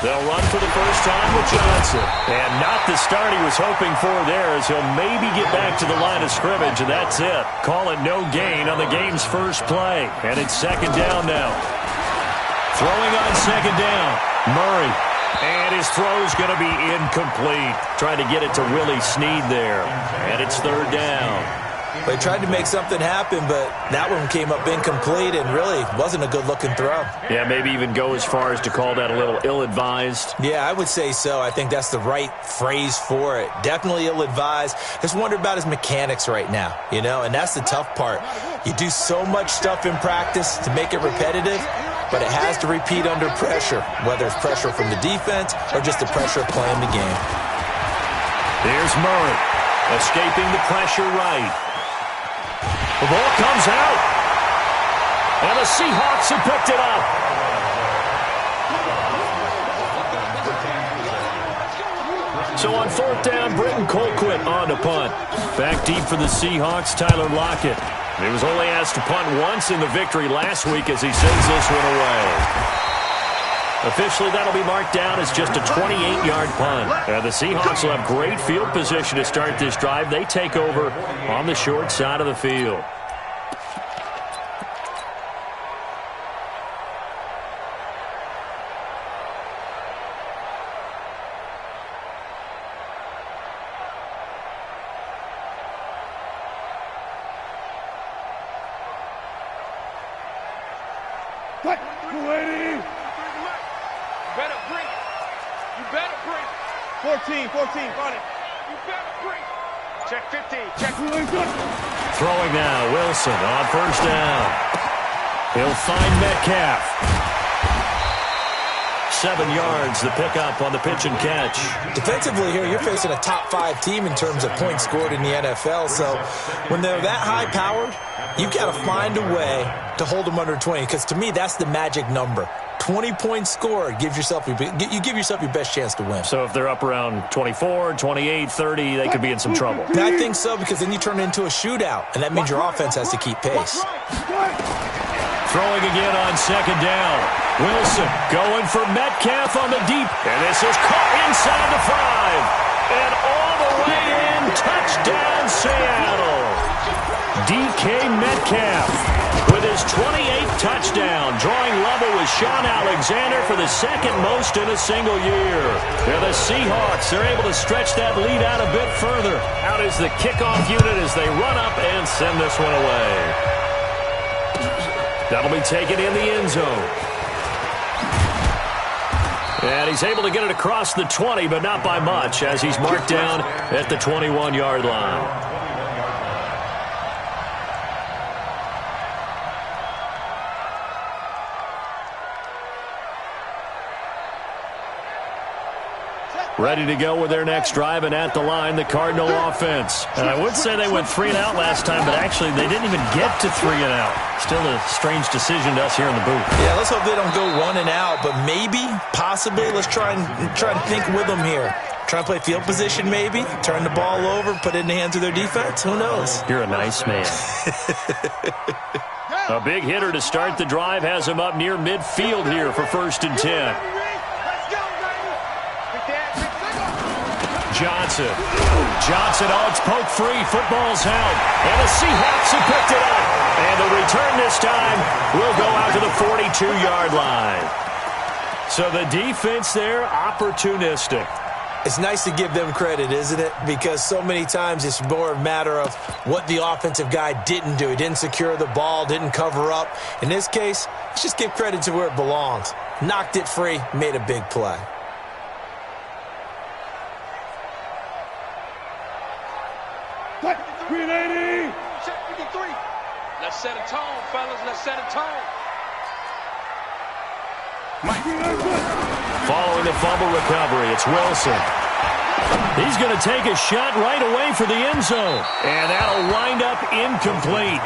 They'll run for the first time with Johnson. And not the start he was hoping for there, as he'll maybe get back to the line of scrimmage, and that's it. Call it no gain on the game's first play. And it's second down now. Throwing on second down, Murray. And his throw's going to be incomplete. Trying to get it to Willie Snead there. And it's third down. They tried to make something happen, but that one came up incomplete and really wasn't a good-looking throw. Yeah, maybe even go as far as to call that a little ill-advised. Yeah, I would say so. I think that's the right phrase for it. Definitely ill-advised. Just wonder about his mechanics right now, you know, and that's the tough part. You do so much stuff in practice to make it repetitive, but it has to repeat under pressure, whether it's pressure from the defense or just the pressure of playing the game. Here's Murray, escaping the pressure right. The ball comes out, and the Seahawks have picked it up. So on fourth down, Britton Colquitt on to punt. Back deep for the Seahawks, Tyler Lockett. He was only asked to punt once in the victory last week as he sends this one away. Officially, that'll be marked down as just a 28-yard punt. The Seahawks will have great field position to start this drive. They take over on the short side of the field. Throwing now, Wilson on first down. He'll find Metcalf. 7 yards, the pickup on the pitch and catch. Defensively here, you're facing a top-5 team in terms of points scored in the NFL, so when they're that high-powered, you've got to find a way to hold them under 20, because to me, that's the magic number. 20 points scored, you give yourself your best chance to win. So if they're up around 24, 28, 30, they could be in some trouble. I think so, because then you turn it into a shootout, and that means your offense has to keep pace. Throwing again on second down. Wilson going for Metcalf on the deep, and this is caught inside the 5. And all the way in, touchdown Seattle. DK Metcalf with his 28th touchdown, drawing level with Sean Alexander for the second most in a single year. And the Seahawks are able to stretch that lead out a bit further. Out is the kickoff unit as they run up and send this one away. That'll be taken in the end zone. And he's able to get it across the 20, but not by much, as he's marked down at the 21-yard line. Ready to go with their next drive, and at the line, the Cardinal offense. And I would say they went 3 and out last time, but actually they didn't even get to 3 and out. Still a strange decision to us here in the booth. Yeah, let's hope they don't go 1 and out, but maybe, possibly, let's try and think with them here. Try and play field position maybe, turn the ball over, put it in the hands of their defense. Who knows? You're a nice man. A big hitter to start the drive has him up near midfield here for 1st and 10. Johnson, oh, it's poke free. Football's held. And the Seahawks have picked it up. And the return this time will go out to the 42-yard line. So the defense there, opportunistic. It's nice to give them credit, isn't it? Because so many times it's more a matter of what the offensive guy didn't do. He didn't secure the ball, didn't cover up. In this case, let's just give credit to where it belongs. Knocked it free, made a big play. Let's set a tone, fellas. Let's set a tone. Following the fumble recovery, it's Wilson. He's going to take a shot right away for the end zone. And that'll wind up incomplete.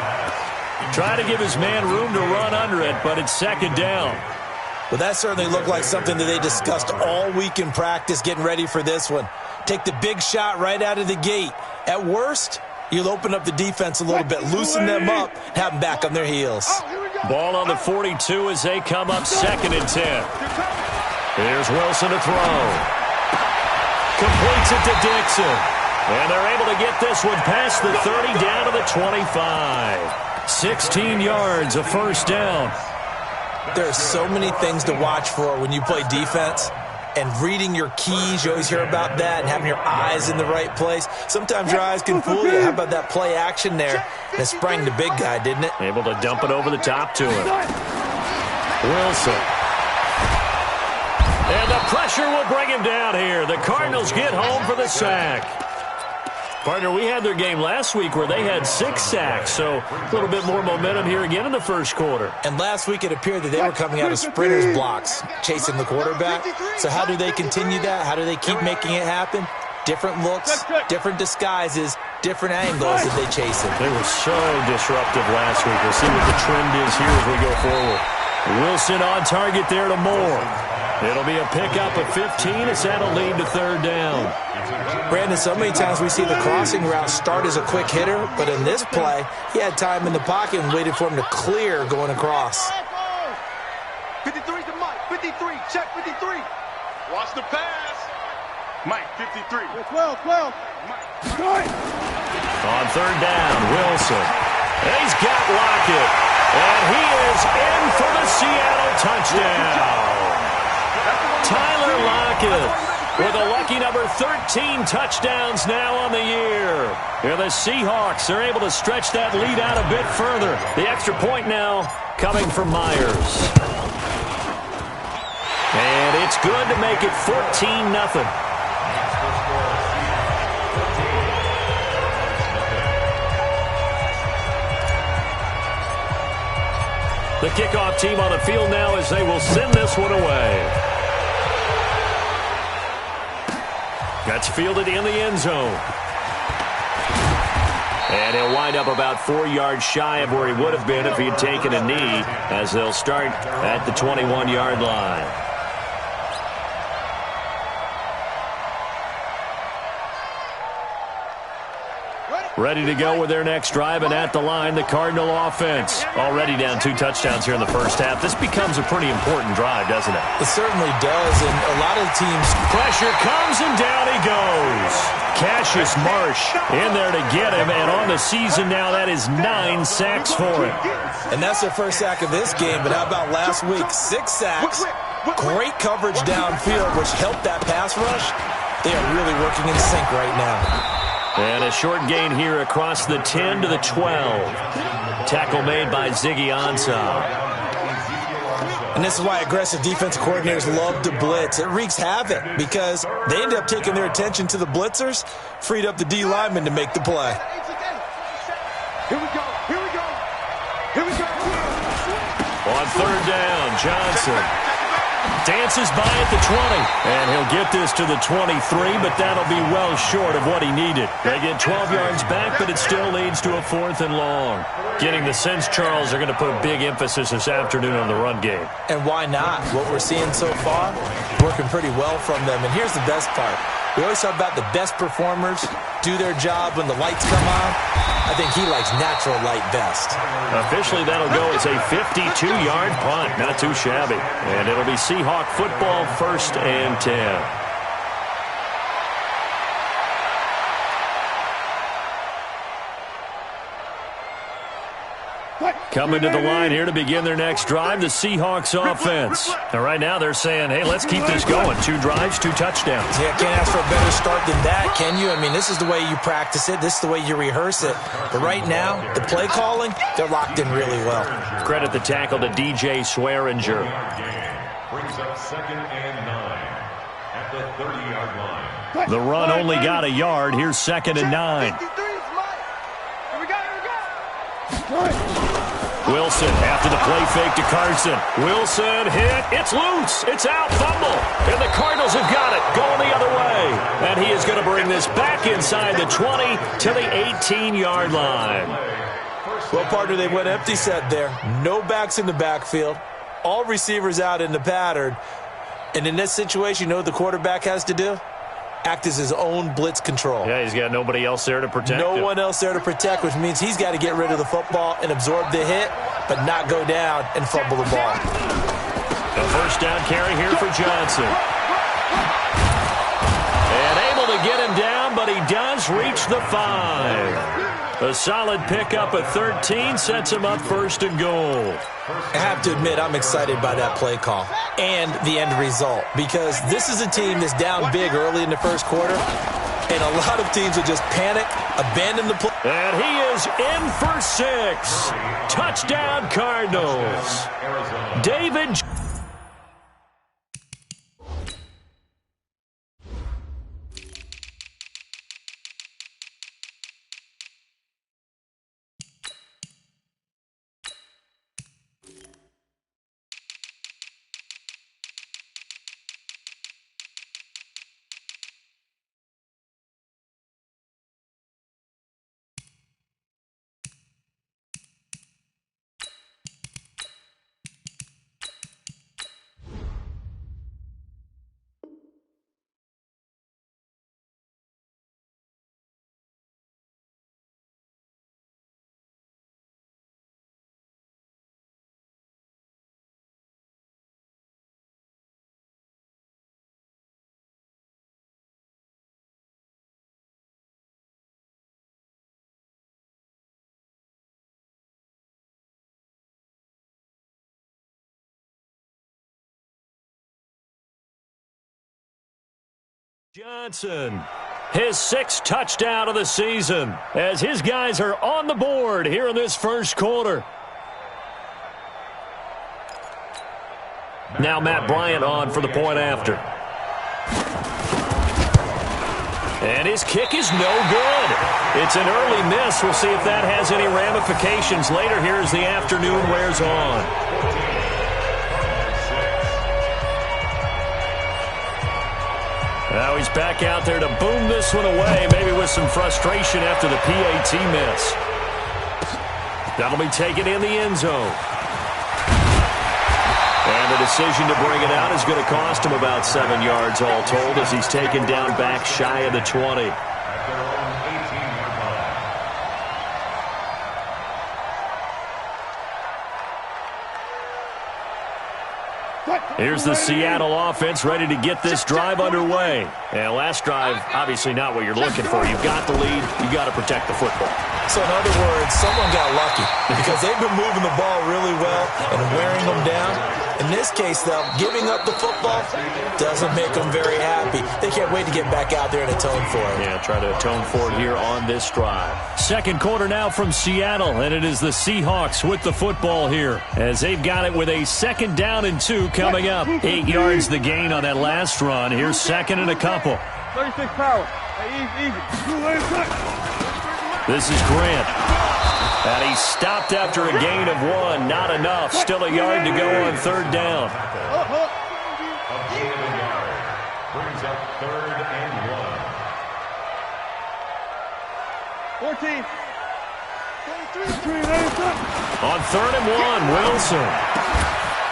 Try to give his man room to run under it, but it's second down. Well, that certainly looked like something that they discussed all week in practice getting ready for this one. Take the big shot right out of the gate. At worst, you'll open up the defense a little bit, loosen them up, have them back on their heels. Ball on the 42 as they come up 2nd and 10. Here's Wilson to throw. Completes it to Dixon. And they're able to get this one past the 30 down to the 25. 16 yards, a first down. There are so many things to watch for when you play defense. And reading your keys, you always hear about that, and having your eyes in the right place. Sometimes your eyes can fool you. How about that play action there? That sprang the big guy, didn't it? Able to dump it over the top to him. Wilson. And the pressure will bring him down here. The Cardinals get home for the sack. Partner, we had their game last week where they had 6 sacks, so a little bit more momentum here again in the first quarter. And last week it appeared that they were coming out of sprinters blocks, chasing the quarterback. So how do they continue that? How do they keep making it happen? Different looks, different disguises, different angles that they chase it. They were so disruptive last week. We'll see what the trend is here as we go forward. Wilson on target there to Moore. It'll be a pickup of 15. It's at a lead to 3rd down. Brandon, so many times we see the crossing route start as a quick hitter, but in this play, he had time in the pocket and waited for him to clear going across. 53 to Mike. 53. Check 53. Watch the pass. Mike, 53. 12. Mike. On 3rd down, Wilson. He's got Lockett. And he is in for the Seattle touchdown. Tyler Lockett with a lucky number 13 touchdowns now on the year. And the Seahawks are able to stretch that lead out a bit further. The extra point now coming from Myers. And it's good to make it 14-0. The kickoff team on the field now as they will send this one away. That's fielded in the end zone. And he'll wind up about 4 yards shy of where he would have been if he had taken a knee, as they'll start at the 21-yard line. Ready to go with their next drive, and at the line, the Cardinal offense. Already down 2 touchdowns here in the first half. This becomes a pretty important drive, doesn't it? It certainly does, and a lot of teams... Pressure comes, and down he goes. Cassius Marsh in there to get him, and on the season now, that is 9 sacks for him. And that's their first sack of this game, but how about last week? 6 sacks, great coverage downfield, which helped that pass rush. They are really working in sync right now. And a short gain here across the 10 to the 12. Tackle made by Ziggy Ansah. And this is why aggressive defensive coordinators love to blitz. It wreaks havoc because they end up taking their attention to the blitzers, freed up the D lineman to make the play. Here we go. On 3rd down, Johnson dances by at the 20, and he'll get this to the 23, but that'll be well short of what he needed. They get 12 yards back, but it still leads to a 4th and long. Getting the sense, Charles, they're going to put a big emphasis this afternoon on the run game. And why not? What we're seeing so far, working pretty well from them. And here's the best part. We always talk about the best performers do their job when the lights come on. I think he likes natural light best. Officially, that'll go as a 52-yard punt. Not too shabby. And it'll be Seahawk football, 1st and 10. Coming to the line here to begin their next drive, the Seahawks offense. And right now they're saying, hey, let's keep this going. 2 drives, 2 touchdowns. Yeah, can't ask for a better start than that, can you? I mean, this is the way you practice it. This is the way you rehearse it. But right now, the play calling, they're locked in really well. Credit the tackle to DJ Swearinger. Brings up 2nd and 9 at the 30-yard line. The run only got a yard. Here's 2nd and 9. Here we go. Wilson after the play fake to Carson. Wilson hit. It's loose. It's out. Fumble. And the Cardinals have got it. Going the other way. And he is going to bring this back inside the 20 to the 18-yard line. Well, partner, they went empty set there. No backs in the backfield. all receivers out in the pattern. And in this situation, you know what the quarterback has to do? Act as his own blitz control. Yeah, he's got nobody else there to protect him. No one else there to protect, which means he's got to get rid of the football and absorb the hit, but not go down and fumble the ball. A first down carry here for Johnson. And able to get him down, but he does reach the 5. A solid pickup at 13 sets him up first and goal. I have to admit, I'm excited by that play call and the end result, because this is a team that's down big early in the first quarter, and a lot of teams will just panic, abandon the play. And he is in for 6. Touchdown, Cardinals. David. Johnson, his 6th touchdown of the season, as his guys are on the board here in this first quarter. Now Matt Bryant on for the point after. And his kick is no good. It's an early miss. We'll see if that has any ramifications later here as the afternoon wears on. Now he's back out there to boom this one away, maybe with some frustration after the PAT miss. That'll be taken in the end zone. And the decision to bring it out is going to cost him about 7 yards all told, as he's taken down back shy of the 20. Here's the Seattle offense ready to get this drive underway. And last drive, obviously not what you're looking for. You've got the lead. You've got to protect the football. So in other words, someone got lucky because they've been moving the ball really well and wearing them down. In this case, though, giving up the football doesn't make them very happy. They can't wait to get back out there and atone for it. Yeah, try to atone for it here on this drive. Second quarter now from Seattle, and it is the Seahawks with the football here as they've got it with a 2nd down and 2 coming up. 8 yards the gain on that last run. Here's 2nd and a couple. 36 power. Easy. This is Grant. And he stopped after a gain of 1. Not enough. Still a yard to go on 3rd down. Brings up 3rd and 1. 14. On 3rd and 1, Wilson.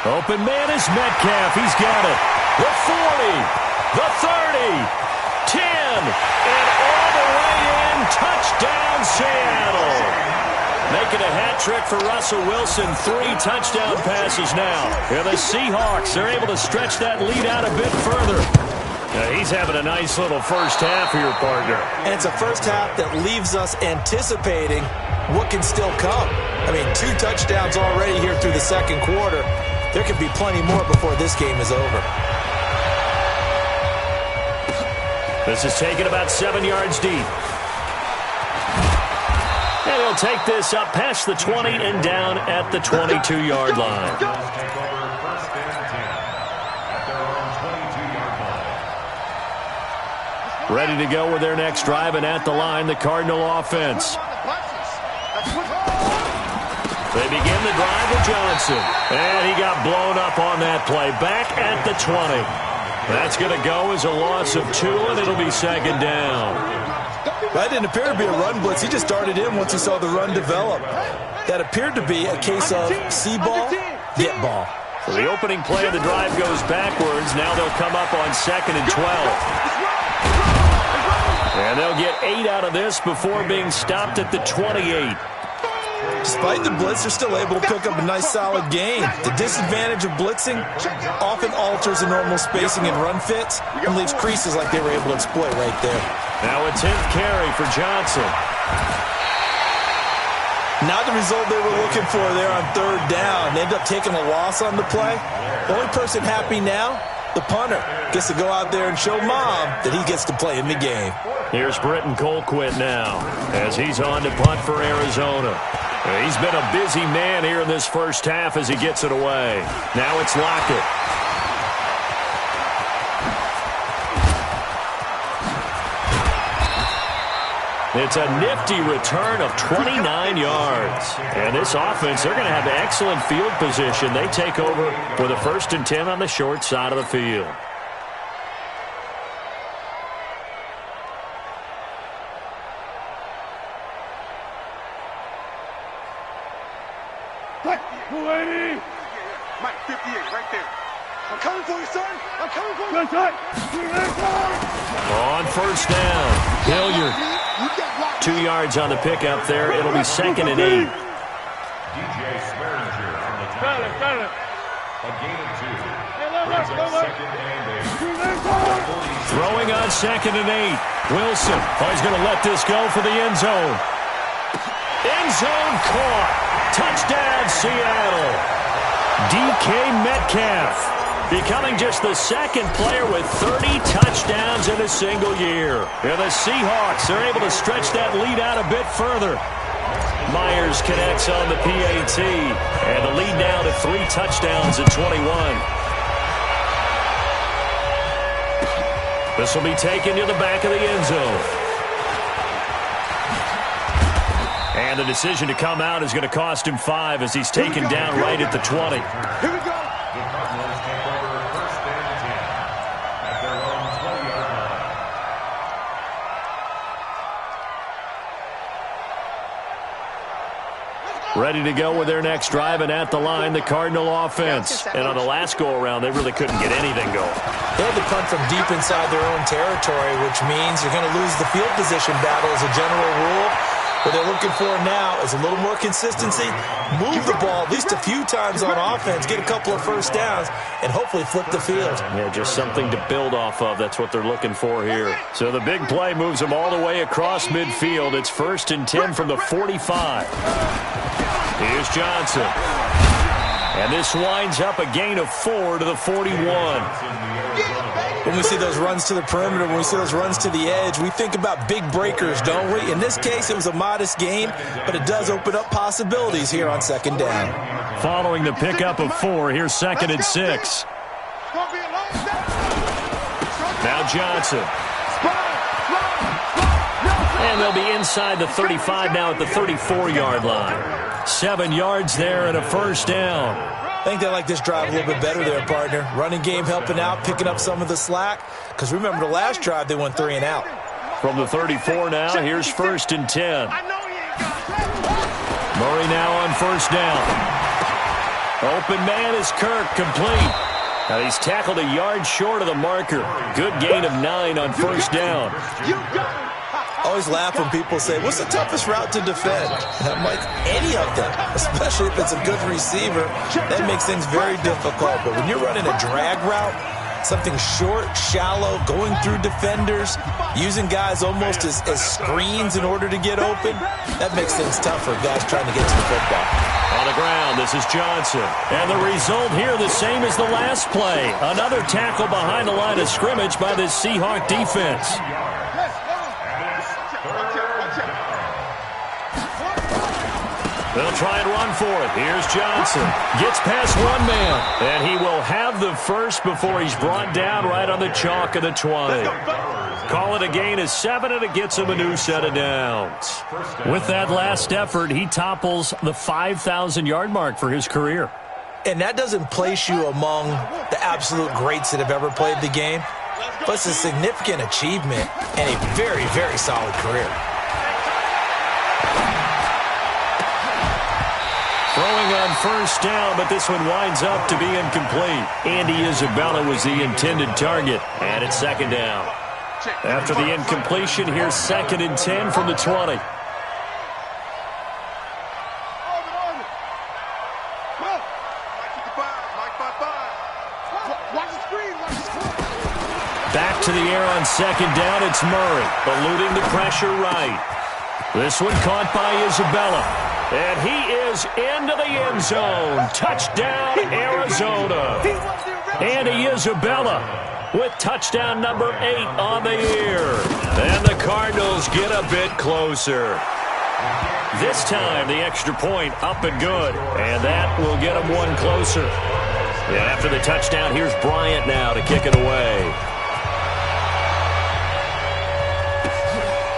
Open man is Metcalf. He's got it. The 40. The 30. 10. And all the way in. Touchdown, Seattle. Making a hat trick for Russell Wilson. 3 touchdown passes now. Yeah, the Seahawks are able to stretch that lead out a bit further. He's having a nice little first half for your partner. And it's a first half that leaves us anticipating what can still come. I mean, 2 touchdowns already here through the second quarter. There could be plenty more before this game is over. This is taken about 7 yards deep. And he'll take this up past the 20 and down at the 22-yard line. Ready to go with their next drive, and at the line, the Cardinal offense. They begin the drive with Johnson. And he got blown up on that play. Back at the 20. That's going to go as a loss of 2, and it'll be 2nd down. That didn't appear to be a run blitz. He just started in once he saw the run develop. That appeared to be a case of see ball, get ball. So the opening play of the drive goes backwards. Now they'll come up on 2nd and 12. And they'll get 8 out of this before being stopped at the 28. Despite the blitz, they're still able to pick up a nice, solid gain. The disadvantage of blitzing often alters the normal spacing and run fits and leaves creases like they were able to exploit right there. Now a 10th carry for Johnson. Not the result they were looking for there on 3rd down. They end up taking a loss on the play. The only person happy now, the punter, gets to go out there and show Mom that he gets to play in the game. Here's Britton Colquitt now as he's on to punt for Arizona. He's been a busy man here in this first half as he gets it away. Now it's Lockett. It's a nifty return of 29 yards. And this offense, they're going to have excellent field position. They take over with a 1st and 10 on the short side of the field. Mike, 58, right there. I'm coming for you, son. I'm coming for you. On 1st down, Hilliard. 2 yards on the pickup there. It'll be 2nd and 8. DJ Swearinger on the tackle. A gain of 2. Brings up 2nd and 8. Throwing on 2nd and 8. Wilson. He's going to let this go for the end zone. End zone caught. Touchdown, Seattle. DK Metcalf becoming just the 2nd player with 30 touchdowns in a single year. And the Seahawks are able to stretch that lead out a bit further. Myers connects on the PAT, and the lead now to 3 touchdowns at 21. This will be taken to the back of the end zone. And the decision to come out is going to cost him 5 as he's taken down right at the 20. Here we go. The Cardinals take over 1st and 10 at their own 20-yard line. Ready to go with their next drive, and at the line, the Cardinal offense. And on the last go-around, they really couldn't get anything going. They had to punt from deep inside their own territory, which means you're going to lose the field position battle as a general rule. What they're looking for now is a little more consistency, move the ball at least a few times on offense, get a couple of 1st downs, and hopefully flip the field. Yeah, just something to build off of. That's what they're looking for here. So the big play moves them all the way across midfield. It's 1st and 10 from the 45. Here's Johnson. And this winds up a gain of 4 to the 41. When we see those runs to the perimeter, when we see those runs to the edge, we think about big breakers, don't we? In this case, it was a modest gain, but it does open up possibilities here on 2nd down. Following the pickup of 4, here's 2nd and 6. Now Johnson. And they'll be inside the 35 now at the 34-yard line. 7 yards there and a 1st down. I think they like this drive a little bit better there, partner. Running game helping out, picking up some of the slack. Because remember the last drive, they went 3 and out. From the 34 now, here's 1st and 10. Murray now on 1st down. Open man is Kirk, complete. Now he's tackled a yard short of the marker. Good gain of 9 on 1st down. Always laugh when people say, what's the toughest route to defend? And I'm like, any of them, especially if it's a good receiver. That makes things very difficult. But when you're running a drag route, something short, shallow, going through defenders, using guys almost as screens in order to get open, that makes things tough for guys trying to get to the football. On the ground, this is Johnson. And the result here the same as the last play. Another tackle behind the line of scrimmage by this Seahawk defense. They'll try and run for it. Here's Johnson. Gets past one man. And he will have the first before he's brought down right on the chalk of the 20. Call it a gain of 7, and it gets him a new set of downs. With that last effort, he topples the 5,000-yard mark for his career. And that doesn't place you among the absolute greats that have ever played the game, but it's a significant achievement and a very, very solid career. Throwing on first down, but this one winds up to be incomplete. Andy Isabella was the intended target, and it's second down. After the incompletion, here's 2nd and 10 from the 20. Back to the air on 2nd down, it's Murray, eluding the pressure right. This one caught by Isabella, and he is into the end zone. Touchdown, Arizona. Andy Isabella with touchdown number 8 on the year. And the Cardinals get a bit closer. This time, the extra point up and good, and that will get them one closer. And after the touchdown, here's Bryant now to kick it away.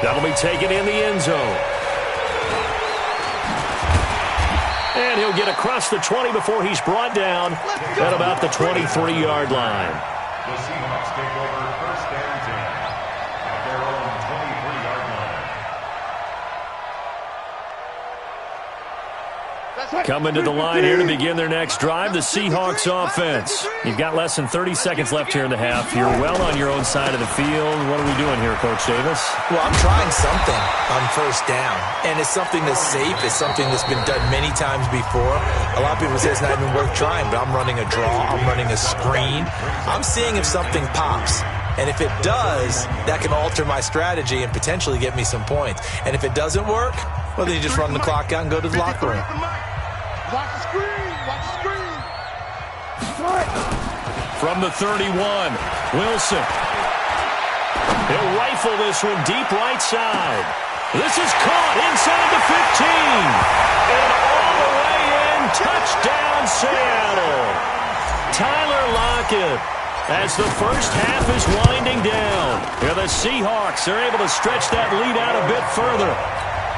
That'll be taken in the end zone. And he'll get across the 20 before he's brought down at about the 23-yard line. The Seahawks take over 1st and 10 at their own 23-yard line. Coming to the line here to begin their next drive, the Seahawks offense. You've got less than 30 seconds left here in the half. You're well on your own side of the field. What are we doing here, Coach Davis? Well, I'm trying something on 1st down, and it's something that's safe. It's something that's been done many times before. A lot of people say it's not even worth trying, but I'm running a draw. I'm running a screen. I'm seeing if something pops. And if it does, that can alter my strategy and potentially get me some points. And if it doesn't work, well, then you just run the clock out and go to the locker room. Watch the screen. Watch the screen. From the 31, Wilson. He'll rifle this one deep right side. This is caught inside the 15. And all the way in, touchdown Seattle. Tyler Lockett. As the first half is winding down, here the Seahawks are able to stretch that lead out a bit further.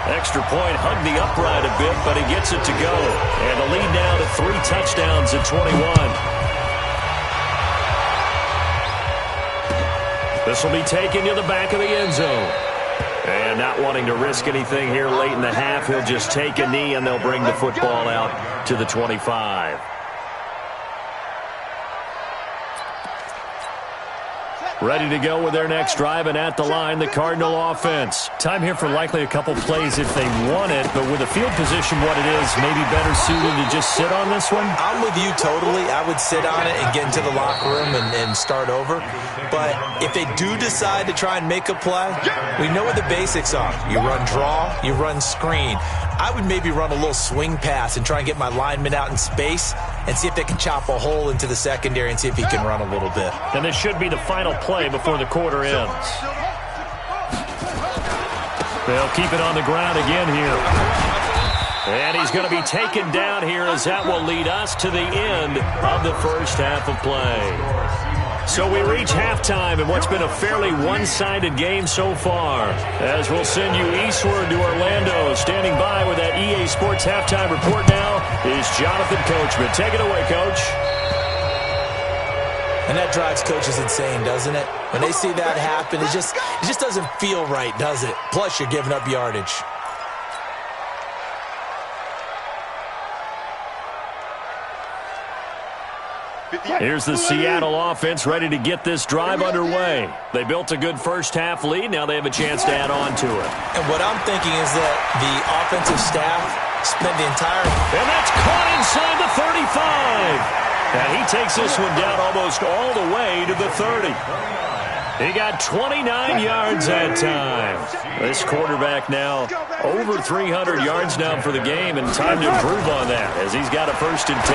Extra point hugged the upright a bit, but he gets it to go. And the lead now to 3 touchdowns at 21. This will be taken to the back of the end zone. And not wanting to risk anything here late in the half, he'll just take a knee and they'll bring the football out to the 25. Ready to go with their next drive, and at the line, the Cardinal offense. Time here for likely a couple plays if they want it, but with the field position what it is, maybe better suited to just sit on this one? I'm with you totally. I would sit on it and get into the locker room and start over. But if they do decide to try and make a play, we know what the basics are. You run draw, you run screen. I would maybe run a little swing pass and try and get my lineman out in space and see if they can chop a hole into the secondary and see if he can run a little bit. And this should be the final play before the quarter ends. They'll keep it on the ground again here. And he's going to be taken down here as that will lead us to the end of the first half of play. So we reach halftime in what's been a fairly one-sided game so far. As we'll send you eastward to Orlando. Standing by with that EA Sports halftime report now is Jonathan Coachman. Take it away, Coach. And that drives coaches insane, doesn't it? When they see that happen, it just doesn't feel right, does it? Plus, you're giving up yardage. Here's the Seattle offense ready to get this drive underway. They built a good first half lead. Now they have a chance to add on to it. And what I'm thinking is that the offensive staff spent the entire... And that's caught inside the 35. And he takes this one down almost all the way to the 30. He got 29 yards that time. This quarterback now over 300 yards now for the game, and time to improve on that as he's got a 1st and 10.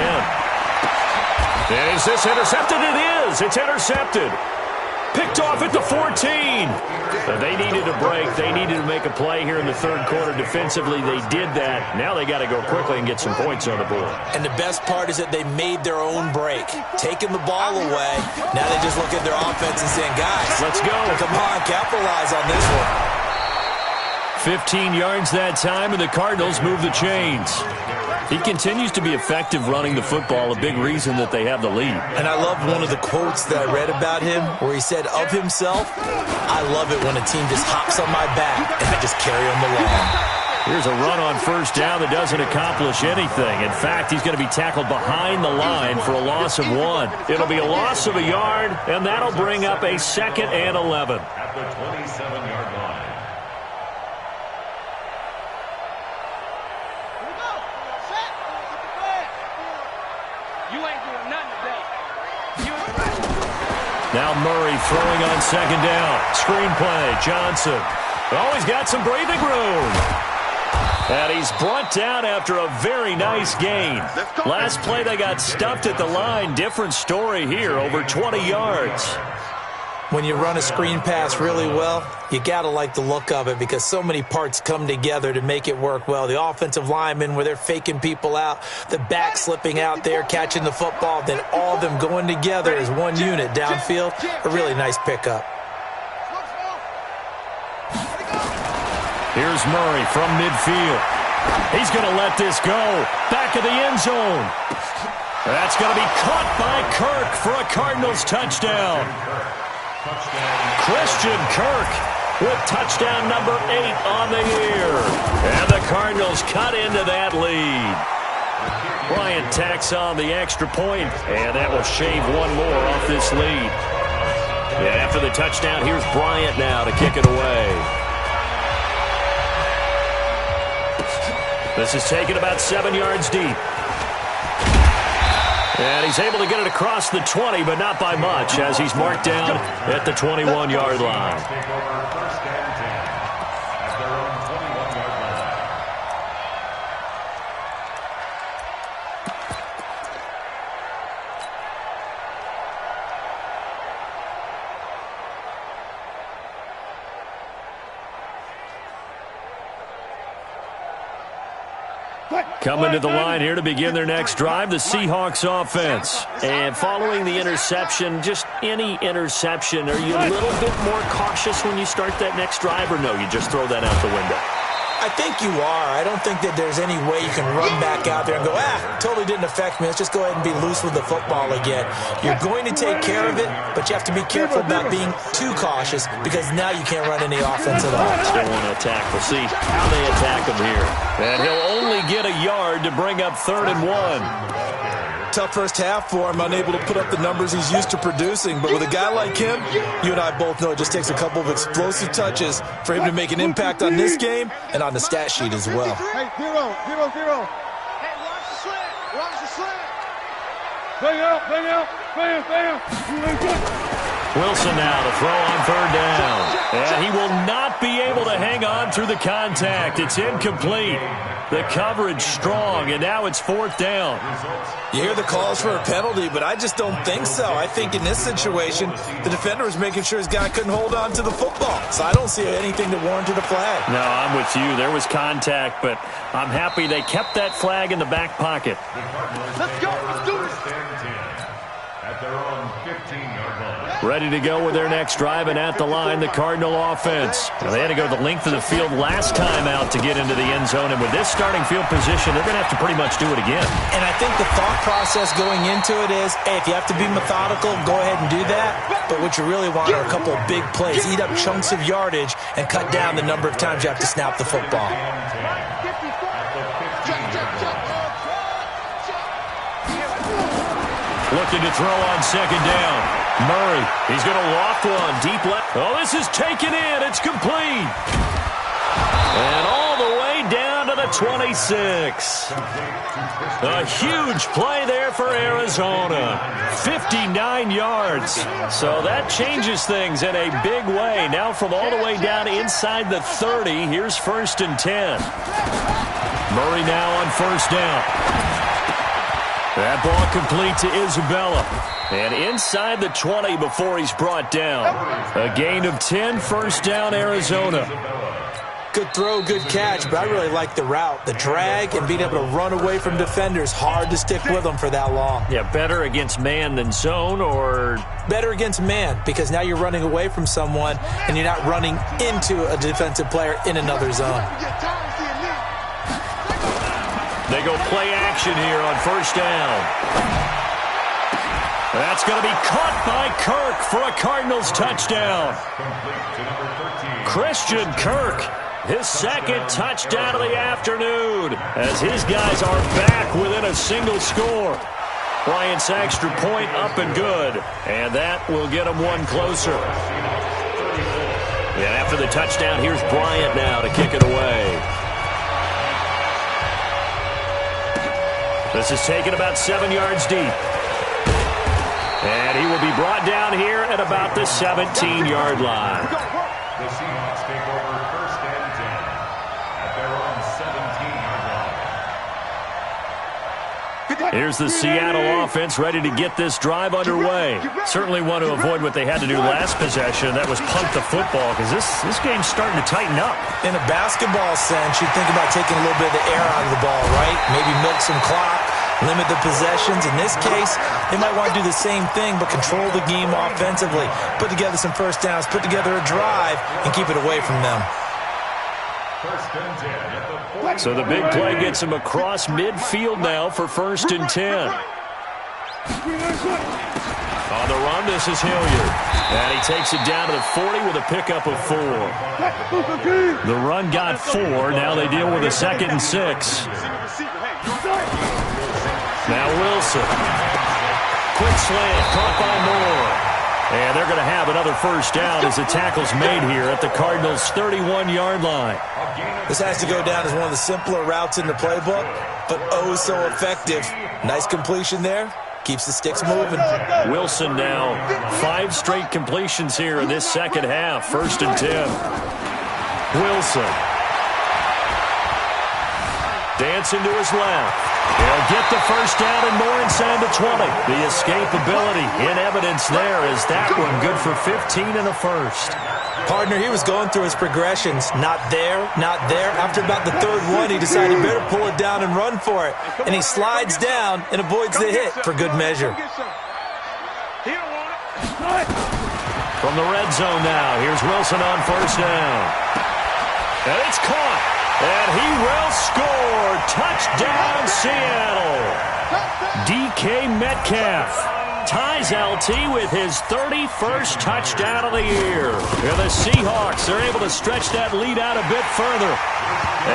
And is this intercepted? It is. It's intercepted. Picked off at the 14. They needed a break. They needed to make a play here in the third quarter defensively. They did that. Now they got to go quickly and get some points on the board. And the best part is that they made their own break, taking the ball away. Now they just look at their offense and saying, guys, let's go. Come on, capitalize on this one. 15 yards that time, and the Cardinals move the chains. He continues to be effective running the football, a big reason that they have the lead. And I love one of the quotes that I read about him where he said of himself, I love it when a team just hops on my back and I just carry them along. Here's a run on first down that doesn't accomplish anything. In fact, he's going to be tackled behind the line for a loss of 1. It'll be a loss of a yard, and that'll bring up a 2nd and 11. At the 27-yard line. You ain't doing nothing today. Now Murray throwing on 2nd down. Screen play, Johnson. Oh, he's got some breathing room. And he's brought down after a very nice gain. Last play they got stuffed at the line. Different story here, over 20 yards. When you run a screen pass really well, you got to like the look of it because so many parts come together to make it work well. The offensive linemen, where they're faking people out, the back slipping out there, catching the football, then all of them going together as one unit downfield. A really nice pickup. Here's Murray from midfield. He's going to let this go. Back of the end zone. That's going to be caught by Kirk for a Cardinals touchdown. Christian Kirk with touchdown number 8 on the year. And the Cardinals cut into that lead. Bryant tacks on the extra point, and that will shave one more off this lead. Yeah, after the touchdown, here's Bryant now to kick it away. This is taken about 7 yards deep. And he's able to get it across the 20, but not by much, as he's marked down at the 21-yard line. Coming to the line here to begin their next drive, the Seahawks offense. And following the interception, just any interception, are you a little bit more cautious when you start that next drive, or no, you just throw that out the window? I think you are. I don't think that there's any way you can run back out there and go, totally didn't affect me. Let's just go ahead and be loose with the football again. You're going to take care of it, but you have to be careful about being too cautious because now you can't run any offense at all. Still want to attack. We'll see how they attack him here. And he'll only get a yard to bring up 3rd and 1. Tough first half for him, unable to put up the numbers he's used to producing. But with a guy like him, you and I both know it just takes a couple of explosive touches for him to make an impact on this game and on the stat sheet as well. Hey, 0, 0, 0. Hey, watch the slant. Watch the slant. Bang out, bam, bam. Wilson now to throw on 3rd down. And he will not be able to hang on through the contact. It's incomplete. The coverage strong, and now it's 4th down. You hear the calls for a penalty, but I just don't think so. I think in this situation, the defender was making sure his guy couldn't hold on to the football. So I don't see anything that warranted a flag. No, I'm with you. There was contact, but I'm happy they kept that flag in the back pocket. Let's go. Let's do this. At their own 15-yard line. Ready to go with their next drive, and at the line, the Cardinal offense. Now, they had to go the length of the field last time out to get into the end zone, and with this starting field position, they're going to have to pretty much do it again. And I think the thought process going into it is, hey, if you have to be methodical, go ahead and do that. But what you really want are a couple of big plays, eat up chunks of yardage, and cut down the number of times you have to snap the football. Looking to throw on 2nd down. Murray, he's going to loft one deep left. Oh, this is taken in. It's complete. And all the way down to the 26. A huge play there for Arizona. 59 yards. So that changes things in a big way. Now from all the way down inside the 30, here's 1st and 10. Murray now on 1st down. That ball complete to Isabella. And inside the 20 before he's brought down. A gain of 10, 1st down, Arizona. Good throw, good catch, but I really like the route. The drag and being able to run away from defenders. Hard to stick with them for that long. Yeah, better against man than zone, or? Better against man, because now you're running away from someone and you're not running into a defensive player in another zone. They go play action here on 1st down. That's going to be caught by Kirk for a Cardinals touchdown. Christian Kirk His second touchdown of the afternoon as his guys are back within a single score. Bryant's extra point up and good, and that will get him one closer. And after the touchdown, here's Bryant now to kick it away. This is taken about 7 yards deep. And he will be brought down here at about the 17-yard line. The Seahawks take over first and 10 at their own 17-yard line. Here's the Seattle offense ready to get this drive underway. Certainly want to avoid what they had to do last possession. That was punt the football because this game's starting to tighten up. In a basketball sense, you'd think about taking a little bit of the air out of the ball, right? Maybe milk some clock, limit the possessions. In this case, they might want to do the same thing but control the game offensively. Put together some first downs, put together a drive, and keep it away from them. First and 10 at the 40. So the big play gets him across midfield now for first and 10. On the run, this is Hilliard. And he takes it down to the 40 with a pickup of 4. The run got 4. Now they deal with a 2nd and 6. Now Wilson. Quick slant, caught by Moore. And they're going to have another first down as the tackle's made here at the Cardinals' 31-yard line. This has to go down as one of the simpler routes in the playbook, but oh so effective. Nice completion there. Keeps the sticks moving. Wilson now 5 straight completions here in this second half. First and 10. Wilson. Dancing to his left. He'll get the first down and more inside the 20. The escapability in evidence there is that one good for 15 and a first. Partner, he was going through his progressions. Not there, not there. After about the third one, he decided better pull it down and run for it. And he slides down and avoids the hit for good measure. From the red zone now, here's Wilson on first down. And it's caught. And he will score. Touchdown, Seattle. DK Metcalf ties LT with his 31st touchdown of the year. And the Seahawks are able to stretch that lead out a bit further.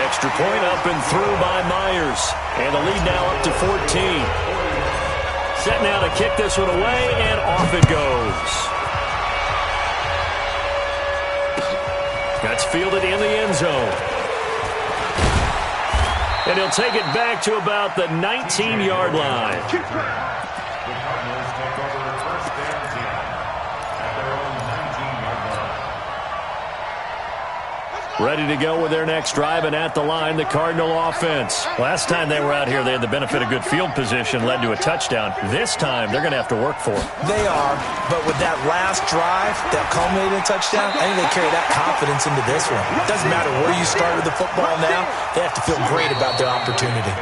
Extra point up and through by Myers. And the lead now up to 14. Set now to kick this one away, and off it goes. That's fielded in the end zone. And he'll take it back to about the 19-yard line. The Cardinals take over first and 10 at their own 19-yard line. Ready to go with their next drive, and at the line, the Cardinal offense. Last time they were out here, they had the benefit of good field position, led to a touchdown. This time, they're going to have to work for it. They are, but with that last drive, that culminating touchdown, I think they carry that confidence into this one. It doesn't matter where you start with the football now, they have to feel great about their opportunity.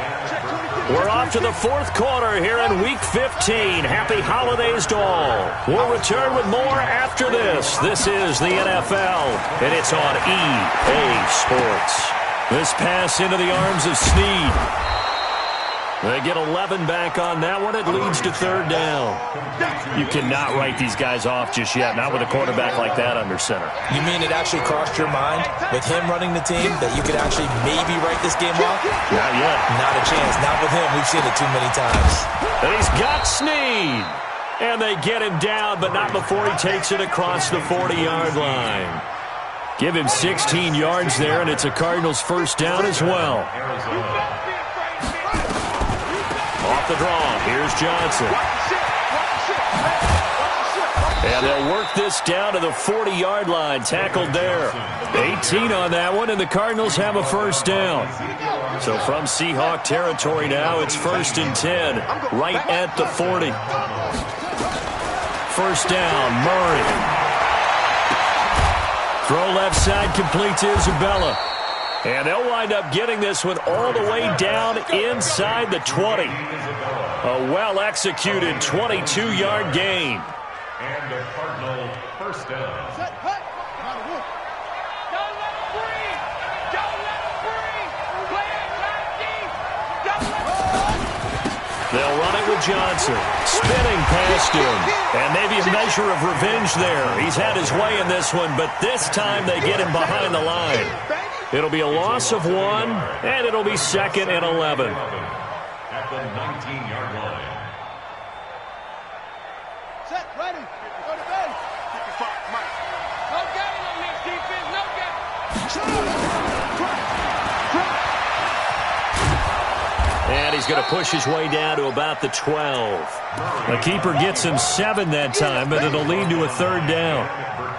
We're off to the fourth quarter here in Week 15. Happy holidays to all. We'll return with more after this. This is the NFL, and it's on EA Sports. This pass into the arms of Snead. They get 11 back on that one. It leads to third down. You cannot write these guys off just yet, not with a quarterback like that under center. You mean it actually crossed your mind with him running the team that you could actually maybe write this game off? Not yet. Not a chance. Not with him. We've seen it too many times. And he's got Snead. And they get him down, but not before he takes it across the 40-yard line. Give him 16 yards there, and it's a Cardinals first down as well. Off the draw, here's Johnson. And they'll work this down to the 40-yard line, tackled there. 18 on that one, and the Cardinals have a first down. So from Seahawk territory now, it's first and 10, right at the 40. First down, Murray. Throw left side, complete to Isabella. And they'll wind up getting this one all the way down inside the 20. A well-executed 22-yard gain. And a Cardinal first down. They'll run it with Johnson. Spinning past him. And maybe a measure of revenge there. He's had his way in this one, but this time they get him behind the line. It'll be a loss of 1, and it'll be 2nd and 11. At the 19-yard line. Set, ready. Go to base. 55, Mike. No gain on this defense, no gain. And he's going to push his way down to about the 12. The keeper gets him 7 that time, but it'll lead to a 3rd down.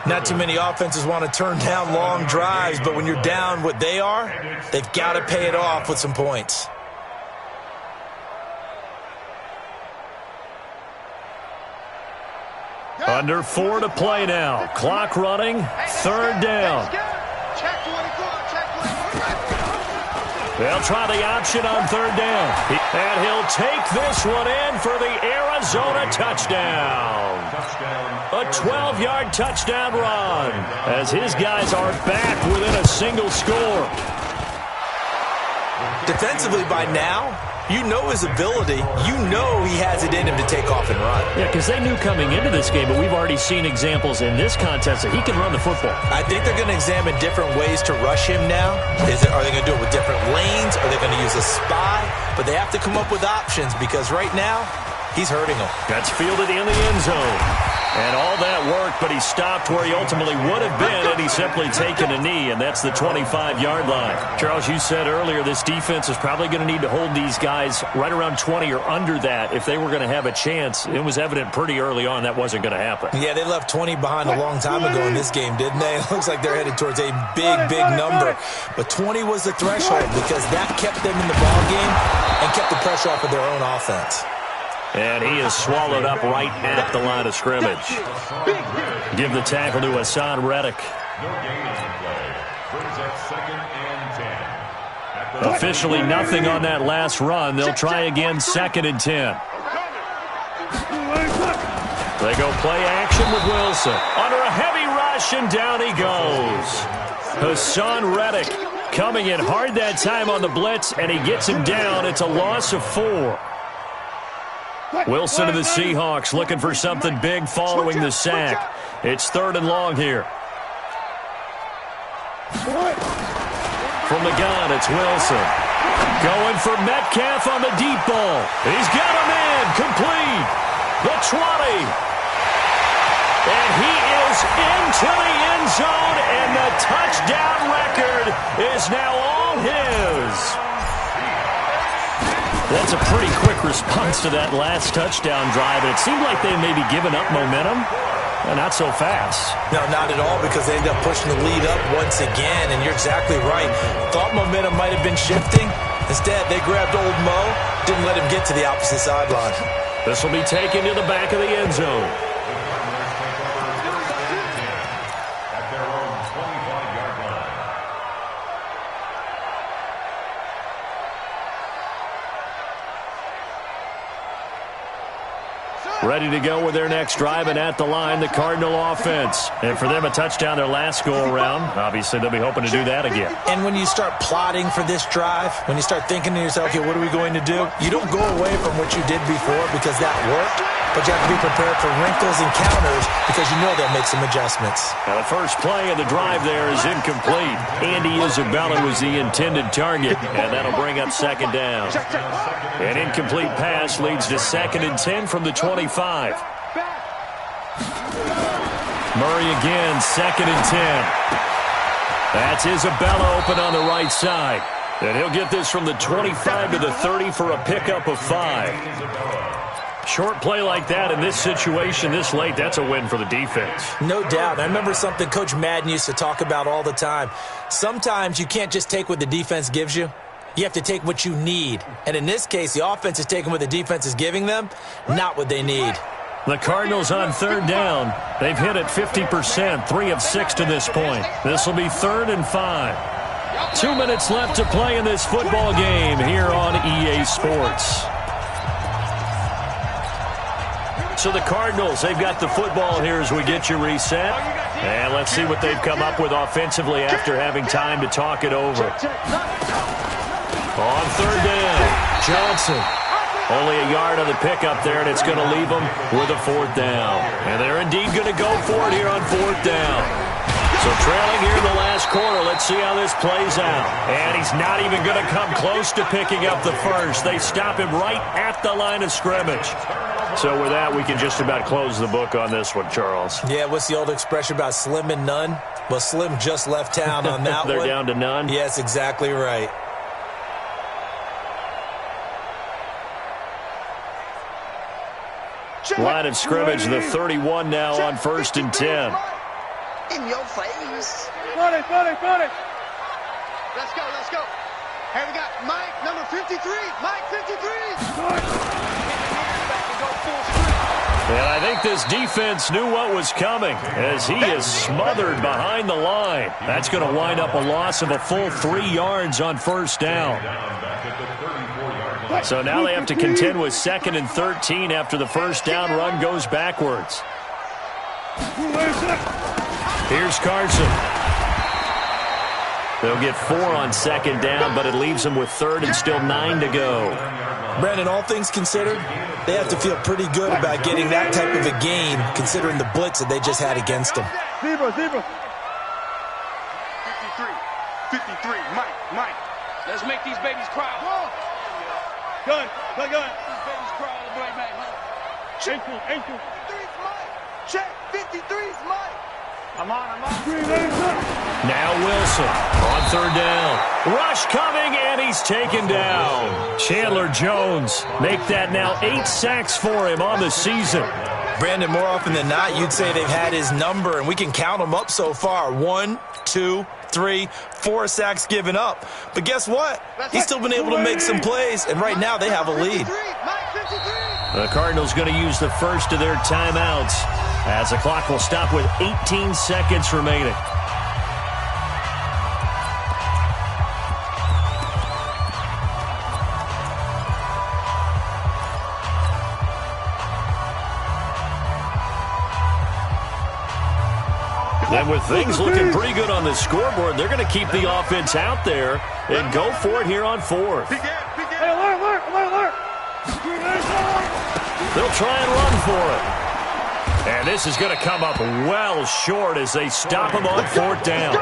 Not too many offenses want to turn down long drives, but when you're down what they are, they've got to pay it off with some points. Under 4 to play now. Clock running. 3rd down. Check 24, check 24. They'll try the option on 3rd down. And he'll take this one in for the Arizona touchdown. A 12-yard touchdown run as his guys are back within a single score. Defensively by now, you know his ability. You know he has it in him to take off and run. Yeah, because they knew coming into this game, but we've already seen examples in this contest that he can run the football. I think they're going to examine different ways to rush him now. Are they going to do it with different lanes? Are they going to use a spy? But they have to come up with options because right now, he's hurting them. That's fielded in the end zone. And all that worked, but he stopped where he ultimately would have been, and he's simply taken a knee, and that's the 25-yard line. Charles, you said earlier this defense is probably going to need to hold these guys right around 20 or under that if they were going to have a chance. It was evident pretty early on that wasn't going to happen. Yeah, they left 20 behind a long time ago in this game, didn't they? It looks like they're headed towards a big, big number. But 20 was the threshold because that kept them in the ballgame and kept the pressure off of their own offense. And he is swallowed up right at the line of scrimmage. Give the tackle to Hassan Reddick. No gain on the play. Brings up 2nd and 10. Officially nothing on that last run. They'll try again 2nd and 10. They go play action with Wilson. Under a heavy rush, and down he goes. Hassan Reddick coming in hard that time on the blitz, and he gets him down. It's a loss of 4. Wilson to the Seahawks looking for something big following the sack. It's 3rd and long here. From the gun, it's Wilson. Going for Metcalf on the deep ball. He's got him in. Complete. The 20. And he is into the end zone, and the touchdown record is now all his. That's a pretty quick response to that last touchdown drive. And it seemed like they maybe given up momentum. Not so fast. No, not at all, because they end up pushing the lead up once again. And you're exactly right. Thought momentum might have been shifting. Instead, they grabbed old Mo, didn't let him get to the opposite sideline. This will be taken to the back of the end zone. At their own 25-yard line. Ready to go with their next drive, and at the line, the Cardinal offense. And for them, a touchdown their last go-around. Obviously, they'll be hoping to do that again. And when you start plotting for this drive, when you start thinking to yourself, okay, what are we going to do? You don't go away from what you did before because that worked, but you have to be prepared for wrinkles and counters because you know they'll make some adjustments. Now, the first play of the drive there is incomplete. Andy Isabella was the intended target, and that'll bring up 2nd down. An incomplete pass leads to 2nd and 10 from the 25. Murray again, 2nd and 10. That's Isabella open on the right side. And he'll get this from the 25 to the 30 for a pickup of 5. Short play like that in this situation this late, that's a win for the defense. No doubt. I remember something Coach Madden used to talk about all the time. Sometimes you can't just take what the defense gives you. You have to take what you need. And in this case, the offense is taking what the defense is giving them, not what they need. The Cardinals on 3rd down. They've hit it 50%, 3 of 6 to this point. This will be 3rd and 5. 2 minutes left to play in this football game here on EA Sports. So the Cardinals, they've got the football here as we get you reset. And let's see what they've come up with offensively after having time to talk it over. On 3rd down, Johnson. Only a yard on the pickup there, and it's going to leave them with a 4th down. And they're indeed going to go for it here on 4th down. So trailing here in the last quarter. Let's see how this plays out. And he's not even going to come close to picking up the first. They stop him right at the line of scrimmage. So with that, we can just about close the book on this one, Charles. Yeah, what's the old expression about slim and none? Well, Slim just left town on that They're one. down to none? Yes, exactly right. Line of scrimmage, the 31 now on 1st and 10. In your face. Got it. Let's go. Hey, we got Mike, number 53. Mike, 53. And I think this defense knew what was coming as he is smothered behind the line. That's going to wind up a loss of a full 3 yards on 1st down. So now they have to contend with 2nd and 13 after the 1st down run goes backwards. Here's Carson. They'll get 4 on 2nd down, but it leaves them with 3rd and still 9 to go. Brandon, all things considered, they have to feel pretty good about getting that type of a game, considering the blitz that they just had against them. Zebra. 53. Mike. Let's make these babies cry. Gun. These babies cry all the way, man. Ankle. 53's Mike. Check. 53's Mike. I'm on. Now Wilson on 3rd down. Rush coming, and he's taken down. Chandler Jones make that now 8 sacks for him on the season. Brandon, more often than not, you'd say they've had his number, and we can count them up so far. 1, 2, 3, 4 sacks given up. But guess what? He's still been able to make some plays, and right now they have a lead. The Cardinals going to use the first of their timeouts as the clock will stop with 18 seconds remaining. And with things looking pretty good on the scoreboard, they're going to keep the offense out there and go for it here on 4th. Hey, alert. They'll try and run for it. And this is going to come up well short as they stop him on 4th down.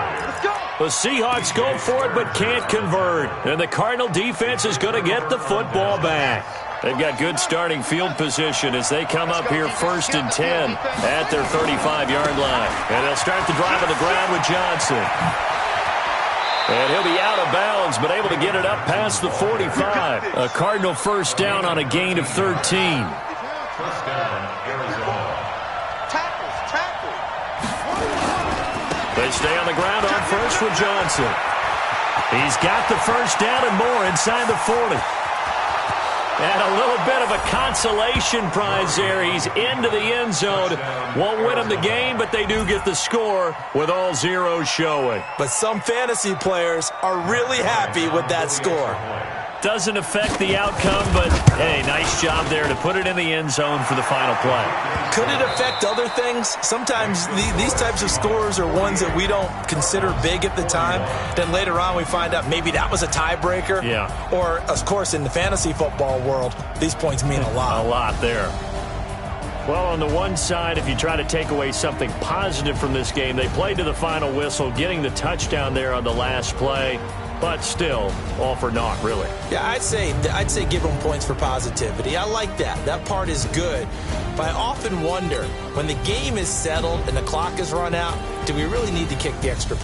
The Seahawks go for it but can't convert. And the Cardinal defense is going to get the football back. They've got good starting field position as they come up here 1st and 10 at their 35-yard line. And they'll start the drive on the ground with Johnson. And he'll be out of bounds, but able to get it up past the 45. A Cardinal 1st down on a gain of 13. They stay on the ground on 1st with Johnson. He's got the 1st down and more inside the 40. And a little bit of a consolation prize there. He's into the end zone. Won't win them the game, but they do get the score with all zeros showing. But some fantasy players are really happy with that score. Doesn't affect the outcome, but, hey, nice job there to put it in the end zone for the final play. Could it affect other things? Sometimes these types of scores are ones that we don't consider big at the time. Then later on we find out maybe that was a tiebreaker. Yeah. Or, of course, in the fantasy football world, these points mean a lot. A lot there. Well, on the one side, if you try to take away something positive from this game, they played to the final whistle, getting the touchdown there on the last play. But still, all for naught, really. Yeah, I'd say give them points for positivity. I like that. That part is good. But I often wonder, when the game is settled and the clock is run out, do we really need to kick the extra